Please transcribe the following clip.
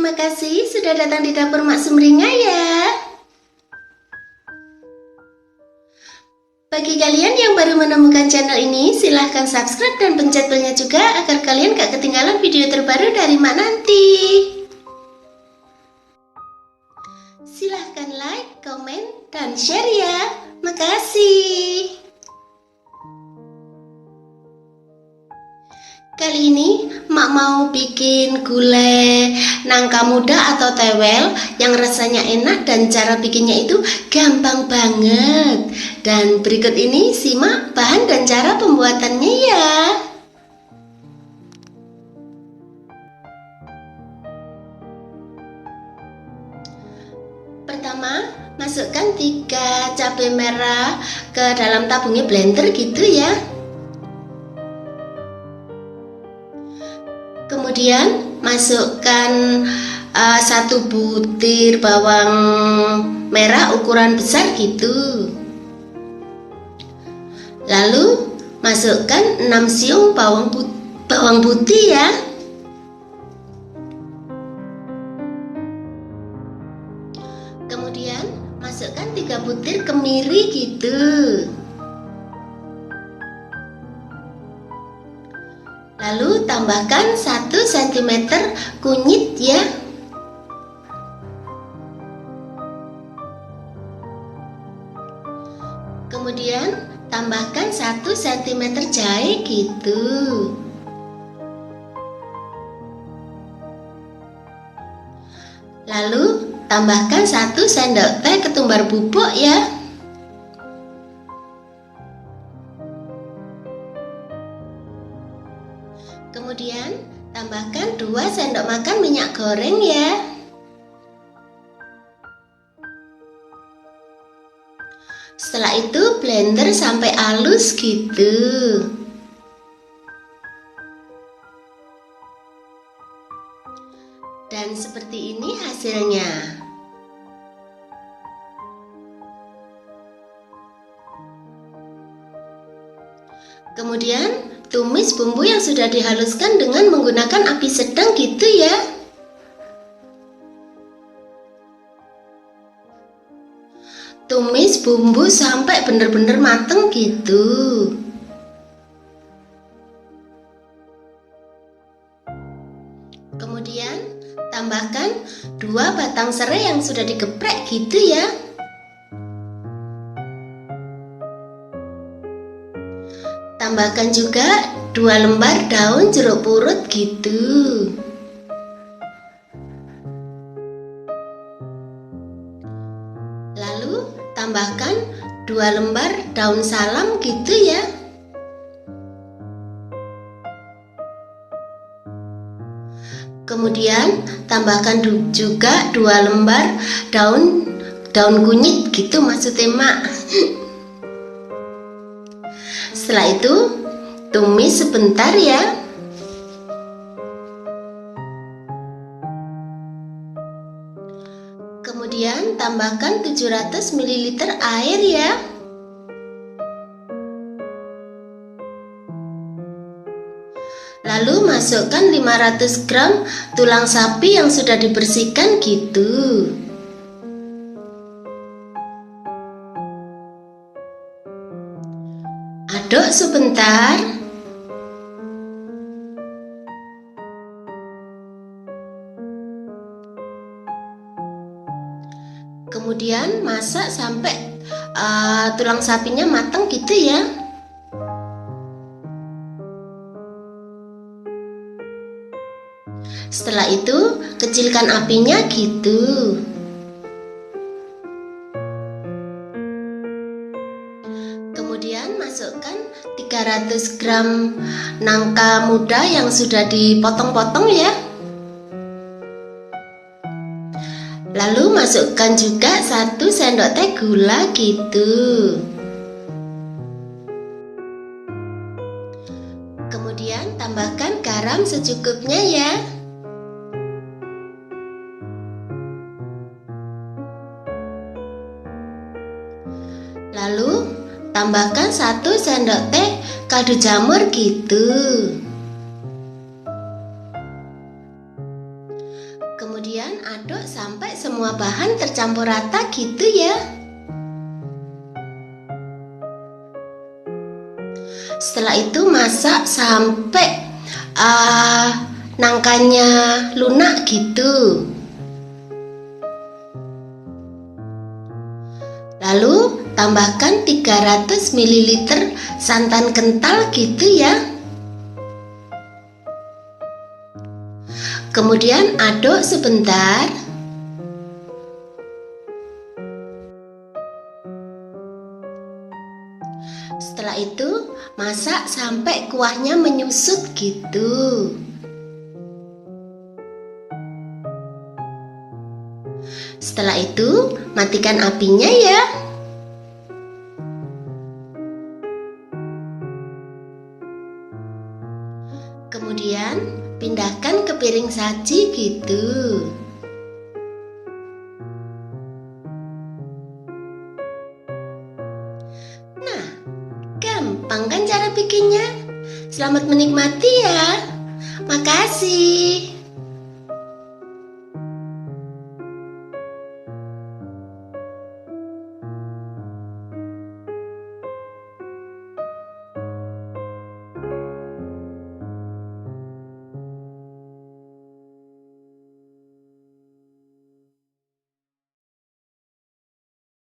Terima kasih sudah datang di dapur Mak Sumringah ya. Bagi kalian yang baru menemukan channel ini, silahkan subscribe dan pencet belnya juga agar kalian gak ketinggalan video terbaru dari Mak nanti. Silahkan like, komen, dan share ya. Makasih. Kali ini Mak mau bikin gulai nangka muda atau tewel yang rasanya enak dan cara bikinnya itu gampang banget. Dan berikut ini simak bahan dan cara pembuatannya ya. Pertama, masukkan 3 cabai merah ke dalam tabungnya blender gitu ya. Kemudian masukkan 1 butir bawang merah ukuran besar gitu. Lalu masukkan 6 siung bawang putih ya. Kemudian masukkan 3 butir kemiri gitu. Lalu tambahkan 1 cm kunyit ya. Kemudian tambahkan 1 cm jahe gitu. Lalu tambahkan 1 sendok teh ketumbar bubuk ya. Kemudian tambahkan 2 sendok makan minyak goreng ya. Setelah itu blender sampai halus gitu. Dan seperti ini hasilnya. Kemudian tumis bumbu yang sudah dihaluskan dengan menggunakan api sedang gitu ya. Tumis bumbu sampai benar-benar mateng gitu. Kemudian tambahkan 2 batang serai yang sudah digeprek gitu ya. Tambahkan juga 2 lembar daun jeruk purut gitu. Lalu tambahkan 2 lembar daun salam gitu ya. Kemudian tambahkan juga 2 lembar daun kunyit gitu maksudnya Mak. Setelah itu tumis sebentar ya. Kemudian tambahkan 700 ml air ya. Lalu masukkan 500 gram tulang sapi yang sudah dibersihkan gitu. Aduk sebentar. Kemudian masak sampai tulang sapinya matang gitu ya. Setelah itu kecilkan apinya gitu. Kemudian masukkan 300 gram nangka muda yang sudah dipotong-potong ya. Lalu masukkan juga 1 sendok teh gula gitu. Kemudian tambahkan garam secukupnya ya. Lalu tambahkan 1 sendok teh kaldu jamur gitu. Kemudian semua bahan tercampur rata gitu ya. Setelah itu masak sampai nangkanya lunak gitu. Lalu tambahkan 300 ml santan kental gitu ya. Kemudian aduk sebentar. Setelah itu masak sampai kuahnya menyusut gitu. Setelah itu matikan apinya ya. Kemudian pindahkan ke piring saji gitu. Nah, gampang kan cara bikinnya? Selamat menikmati ya. Makasih.